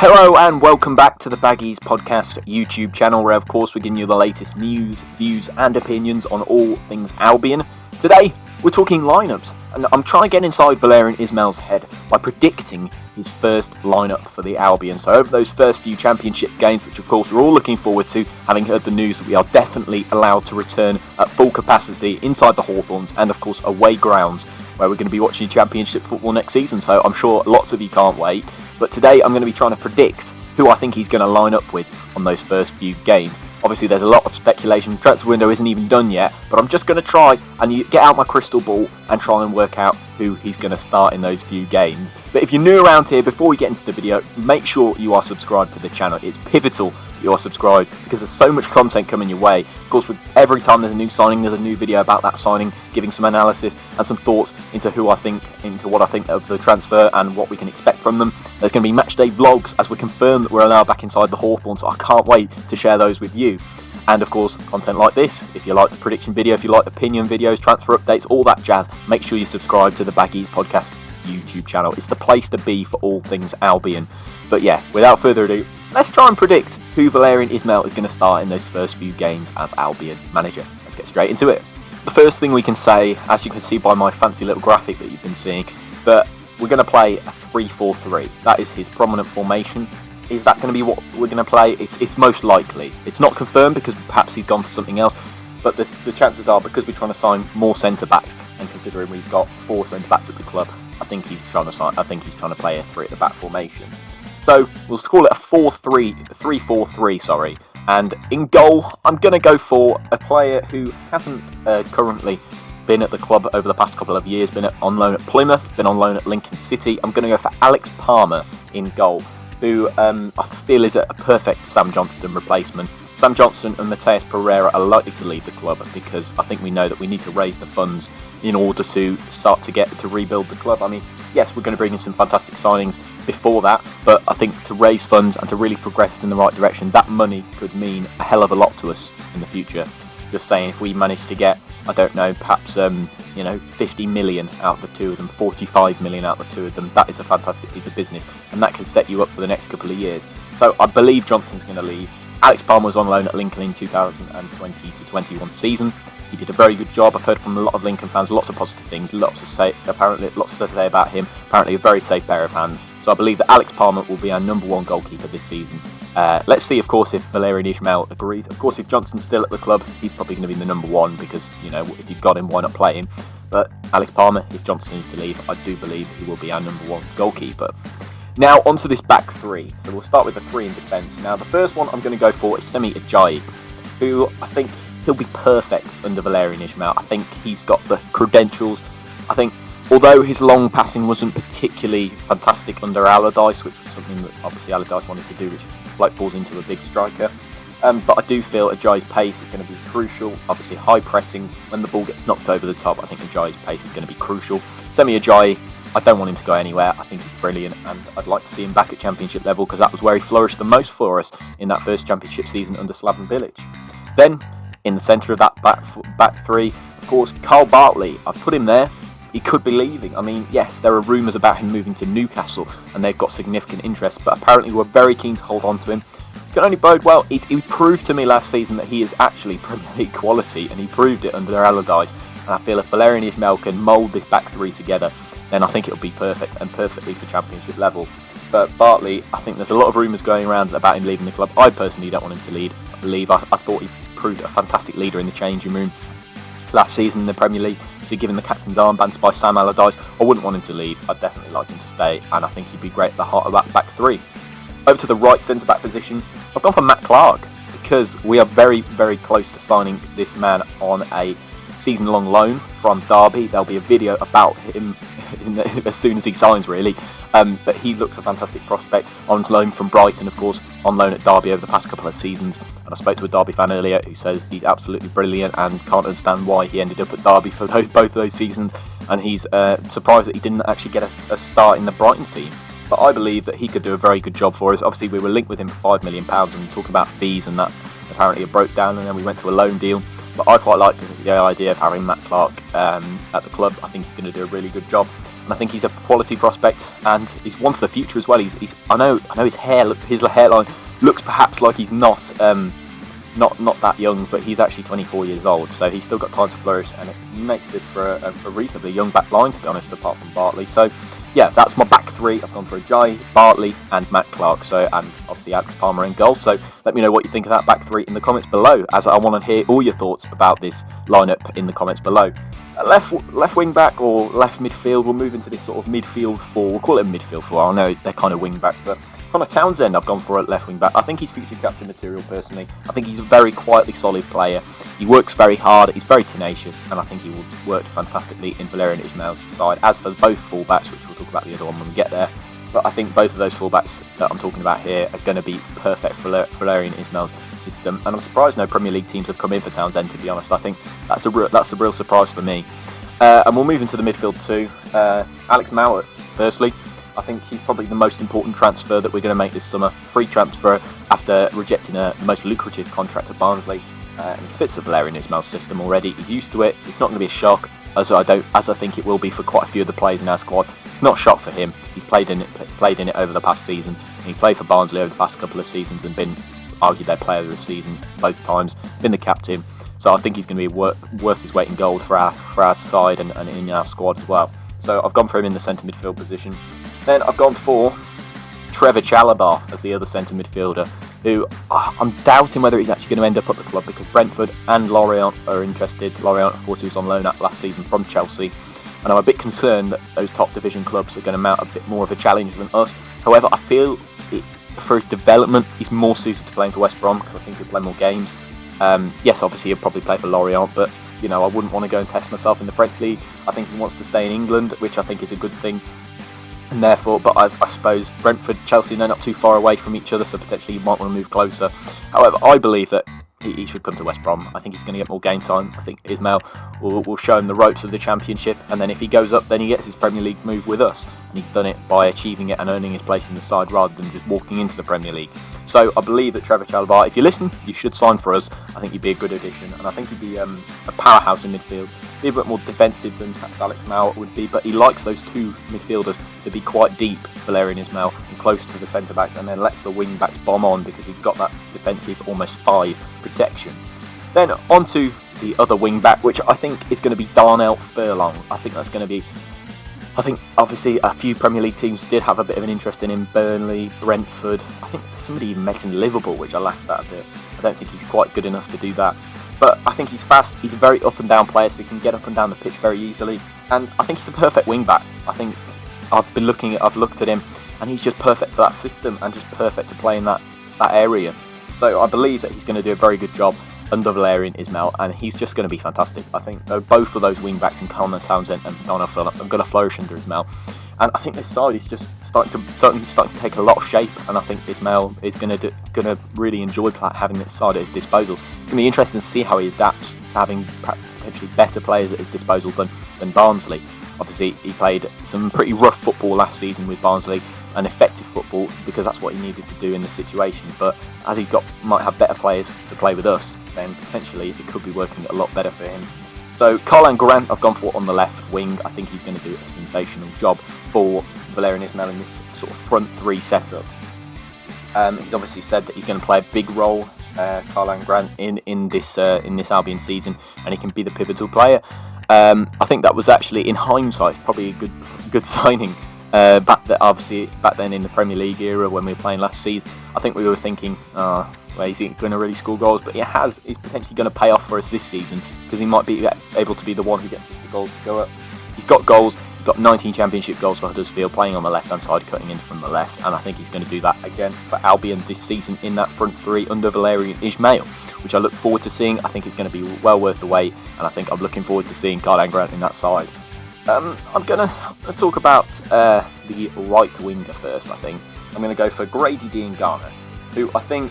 Hello and welcome back to the Baggies Podcast YouTube channel, where of course we're giving you the latest news, views and opinions on all things Albion. Today we're talking lineups, and I'm trying to get inside Valérien Ismaël's head by predicting his first lineup for the Albion. So over those first few championship games, which of course we're all looking forward to, having heard the news that we are definitely allowed to return at full capacity inside the Hawthorns and of course away grounds, where we're going to be watching championship football next season. So I'm sure lots of you can't wait. But today I'm going to be trying to predict who I think he's going to line up with on those first few games. Obviously there's a lot of speculation, the transfer window isn't even done yet, but I'm just going to try and get out my crystal ball and try and work out who he's going to start in those few games. But if you're new around here, before we get into the video, make sure you are subscribed to the channel. It's pivotal you are subscribed because there's so much content coming your way. Of course, with every time there's a new signing, there's a new video about that signing, giving some analysis and some thoughts into what I think of the transfer and what we can expect from them. There's going to be matchday vlogs as we confirm that we're now back inside the Hawthorns, so I can't wait to share those with you. And of course, content like this, if you like the prediction video, if you like the opinion videos, transfer updates, all that jazz, make sure you subscribe to the Baggies Podcast YouTube channel. It's the place to be for all things Albion. But yeah, without further ado, let's try and predict who Valérien Ismaël is going to start in those first few games as Albion manager. Let's get straight into it. The first thing we can say, as you can see by my fancy little graphic that you've been seeing, that we're going to play a 3-4-3. That is his prominent formation. Is that going to be what we're going to play? It's most likely. It's not confirmed because perhaps he's gone for something else, but the chances are, because we're trying to sign more centre-backs, and considering we've got 4 centre-backs at the club, I think he's trying to play a 3 at the back formation. So we'll call it a 3-4-3, sorry. And in goal, I'm going to go for a player who hasn't currently been at the club over the past couple of years, been on loan at Plymouth, been on loan at Lincoln City. I'm going to go for Alex Palmer in goal, who I feel is a perfect Sam Johnston replacement. Sam Johnston and Mateus Pereira are likely to leave the club because I think we know that we need to raise the funds in order to start to rebuild the club. I mean, yes, we're going to bring in some fantastic signings before that, but I think to raise funds and to really progress in the right direction, that money could mean a hell of a lot to us in the future. Just saying, if we manage to get, I don't know, perhaps 50 million out of the two of them, 45 million out of the two of them, that is a fantastic piece of business, and that can set you up for the next couple of years. So I believe Johnston's going to leave. Alex Palmer was on loan at Lincoln in 2020-21 season. He did a very good job. I've heard from a lot of Lincoln fans lots of positive things, lots to say about him. Apparently a very safe pair of hands. So I believe that Alex Palmer will be our number 1 goalkeeper this season. Let's see, of course, if Valérien Ismaël agrees. Of course, if Johnston's still at the club, he's probably going to be the number 1 because, if you've got him, why not play him? But Alex Palmer, if Johnston needs to leave, I do believe he will be our number 1 goalkeeper. Now, onto this back 3. So we'll start with the 3 in defence. Now, the first one I'm going to go for is Semi Ajayi, who I think he'll be perfect under Valérien Ismaël. I think he's got the credentials. I think, although his long passing wasn't particularly fantastic under Allardyce, which was something that obviously Allardyce wanted to do, which is float balls into a big striker. But I do feel Ajayi's pace is going to be crucial. Obviously, high pressing, when the ball gets knocked over the top, I think Ajayi's pace is going to be crucial. Semi Ajayi, I don't want him to go anywhere. I think he's brilliant, and I'd like to see him back at championship level because that was where he flourished the most for us in that first championship season under Slaven Bilic. Then, in the centre of that back 3, of course, Carl Bartley. I've put him there. He could be leaving. I mean, yes, there are rumours about him moving to Newcastle, and they've got significant interest, but apparently we're very keen to hold on to him. It can only bode well. He proved to me last season that he is actually Premier League quality, and he proved it under Allardyce. And I feel if Valérien Ismaël can mould this back 3 together, then I think it'll be perfect and perfectly for championship level. But Bartley, I think there's a lot of rumours going around about him leaving the club. I personally don't want him to leave. I thought he proved a fantastic leader in the changing room last season in the Premier League. So given the captain's armbands by Sam Allardyce, I wouldn't want him to leave. I'd definitely like him to stay, and I think he'd be great at the heart of that back 3. Over to the right centre-back position, I've gone for Matt Clark because we are very, very close to signing this man on a season-long loan from Derby. There'll be a video about him as soon as he signs, really. But he looks a fantastic prospect, on loan from Brighton, of course, on loan at Derby over the past couple of seasons. And I spoke to a Derby fan earlier who says he's absolutely brilliant and can't understand why he ended up at Derby for both of those seasons. And he's surprised that he didn't actually get a start in the Brighton team. But I believe that he could do a very good job for us. Obviously, we were linked with him for £5 million, and talking about fees, and that apparently it broke down, and then we went to a loan deal. But I quite like the idea of having Matt Clark at the club. I think he's going to do a really good job. I think he's a quality prospect, and he's one for the future as well. I know his hairline looks perhaps like he's not that young, but he's actually 24 years old, so he's still got time to flourish, and it makes this for a reasonably young back line, to be honest, apart from Bartley. So yeah, that's my back three. I've gone for Ajayi, Bartley and Matt Clark, and obviously Alex Palmer in goal. So let me know what you think of that back three in the comments below, as I want to hear all your thoughts about this lineup in the comments below. Left wing back or left midfield, we'll move into this sort of midfield four. We'll call it a midfield four. I know they're kind of wing back, but Connor Townsend I've gone for a left wing back. I think he's future captain material personally. I think he's a very quietly solid player. He works very hard, he's very tenacious, and I think he will work fantastically in Valérien Ismaël's side. As for both fullbacks, which we'll talk about the other one when we get there, but I think both of those fullbacks that I'm talking about here are going to be perfect for Valérien Ismaël's system, and I'm surprised no Premier League teams have come in for Townsend, to be honest. I think that's a real surprise for me. And we'll move into the midfield too. Alex Mowat, firstly. I think he's probably the most important transfer that we're going to make this summer. Free transfer after rejecting the most lucrative contract at Barnsley. And he fits the Valérien Ismaël system already. He's used to it. It's not going to be a shock, as I think it will be for quite a few of the players in our squad. It's not a shock for him. He's played in it over the past season. And he played for Barnsley over the past couple of seasons and been argued their player of the season both times. Been the captain. So I think he's going to be worth his weight in gold for our side and in our squad as well. So I've gone for him in the centre midfield position. Then I've gone for Trevor Chalobah as the other centre midfielder, who I'm doubting whether he's actually going to end up at the club, because Brentford and Lorient are interested. Lorient, of course, who was on loan last season from Chelsea, and I'm a bit concerned that those top division clubs are going to mount a bit more of a challenge than us. However, I feel for his development, he's more suited to playing for West Brom, because I think he'll play more games. Yes, obviously he'll probably play for Lorient, but I wouldn't want to go and test myself in the French league. I think he wants to stay in England, which I think is a good thing. And therefore, but I suppose Brentford, Chelsea, they're not too far away from each other, so potentially you might want to move closer. However, I believe that he should come to West Brom. I think he's going to get more game time. I think Ismaël will show him the ropes of the Championship, and then if he goes up, then he gets his Premier League move with us. And he's done it by achieving it and earning his place in the side rather than just walking into the Premier League. So I believe that Trevor Chalobah, if you listen, you should sign for us. I think he'd be a good addition, and I think he'd be a powerhouse in midfield. Be a bit more defensive than perhaps Alex Mowat would be, but he likes those two midfielders to be quite deep, Valérien Ismaël, and close to the centre backs, and then lets the wing backs bomb on because he's got that defensive almost 5 protection. Then on to the other wing back, which I think is going to be Darnell Furlong. I think obviously a few Premier League teams did have a bit of an interest in him. Burnley, Brentford. I think somebody even mentioned Liverpool, which I laughed at a bit. I don't think he's quite good enough to do that. But I think he's fast. He's a very up and down player, so he can get up and down the pitch very easily. And I think he's a perfect wing back. I think I've looked at him, and he's just perfect for that system and just perfect to play in that area. So I believe that he's going to do a very good job under Valérien Ismaël, and he's just going to be fantastic. I think both of those wing backs in Connor Townsend and Darnell Furlong are going to flourish under Ismaël. And I think this side is just starting to take a lot of shape, and I think Ismaël is going to really enjoy having this side at his disposal. It's going to be interesting to see how he adapts to having potentially better players at his disposal than Barnsley. Obviously, he played some pretty rough football last season with Barnsley, and effective football, because that's what he needed to do in the situation. But as he might have better players to play with us, then potentially it could be working a lot better for him. So Karlan Grant I've gone for on the left wing. I think he's going to do a sensational job for Valérien Ismaël in this sort of front three setup. He's obviously said that he's going to play a big role, Karlan Grant, in this Albion season, and he can be the pivotal player. I think that was actually, in hindsight, probably a good signing. Back then in the Premier League era when we were playing last season, I think we were thinking, is he going to really score goals? But he's potentially going to pay off for us this season, because he might be able to be the one who gets us the goals to go up. He's got goals. He's got 19 Championship goals for Huddersfield, playing on the left-hand side, cutting in from the left, and I think he's going to do that again for Albion this season in that front three under Valérien Ismaël, which I look forward to seeing. I think it's going to be well worth the wait, and I think I'm looking forward to seeing Karlan Grant in that side. I'm going to talk about the right winger first. I think I'm going to go for Grady Diangana, who I think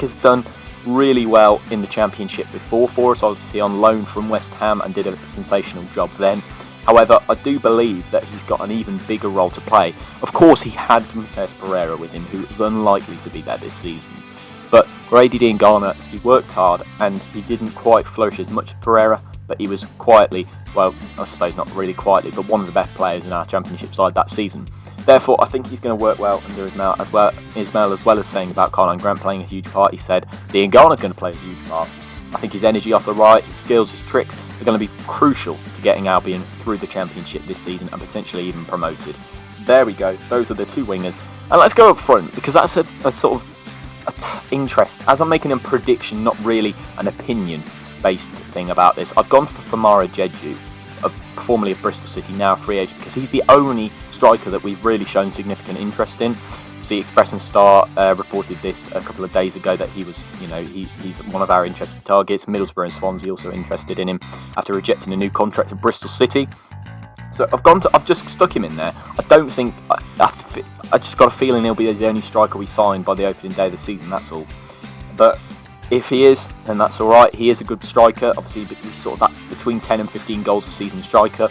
has done really well in the Championship before for us, obviously on loan from West Ham, and did a sensational job then. However, I do believe that he's got an even bigger role to play. Of course, he had Matheus Pereira with him, who is unlikely to be there this season. But Grady Diangana, he worked hard, and he didn't quite flourish as much as Pereira, but he was quietly, well, I suppose not really quietly, but one of the best players in our championship side that season. Therefore, I think he's going to work well under Ismaël, as well as saying about Caroline Grant playing a huge part. He said Dean Garner's going to play a huge part. I think his energy off the right, his skills, his tricks are going to be crucial to getting Albion through the championship this season and potentially even promoted. So there we go. Those are the two wingers. And let's go up front, because that's a sort of interest. As I'm making a prediction, not really an opinion-based thing about this, I've gone for Famara Jeju, formerly of Bristol City, now a free agent, because he's the only striker that we've really shown significant interest in. See, Express and Star reported this a couple of days ago that he was, he's one of our interested targets. Middlesbrough and Swansea also interested in him after rejecting a new contract at Bristol City. So I've just stuck him in there. I don't think I just got a feeling he'll be the only striker we signed by the opening day of the season. That's all. But if he is, then that's all right. He is a good striker. Obviously, he's sort of that between 10 and 15 goals a season striker,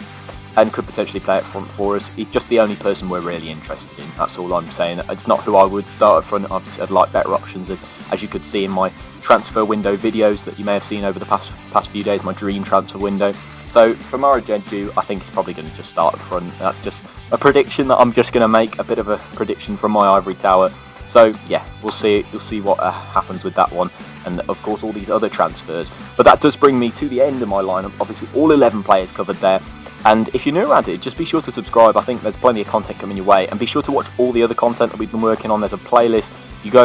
and could potentially play up front for us. He's just the only person we're really interested in. That's all I'm saying. It's not who I would start up front. I'd like better options, as you could see in my transfer window videos that you may have seen over the past few days, my dream transfer window. So for Famara Jeju, I think he's probably going to just start up front. That's just a prediction that I'm just going to make, a bit of a prediction from my ivory tower. So yeah, we'll see. You'll see what happens with that one, and of course all these other transfers. But that does bring me to the end of my lineup. Obviously, all 11 players covered there. And if you're new around it, just be sure to subscribe. I think there's plenty of content coming your way, and be sure to watch all the other content that we've been working on. There's a playlist. If you go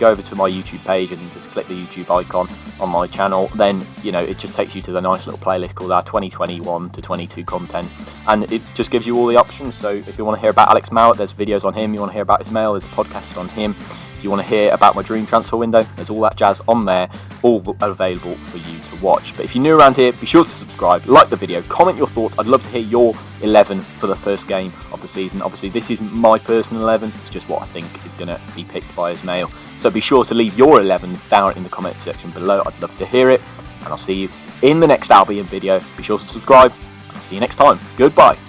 over to my YouTube page and just click the YouTube icon on my channel, then it just takes you to the nice little playlist called our 2021 to 22 content, and it just gives you all the options. So if you want to hear about Alex Mowat, there's videos on him. You want to hear about Ismaël, there's a podcast on him. If you want to hear about my dream transfer window, there's all that jazz on there, all available for you to watch. But if you're new around here, be sure to subscribe, like the video, comment your thoughts. I'd love to hear your 11 for the first game of the season. Obviously, this isn't my personal 11, it's just what I think is going to be picked by Ismaël. So be sure to leave your 11s down in the comment section below. I'd love to hear it, and I'll see you in the next Albion video. Be sure to subscribe, and I'll see you next time. Goodbye.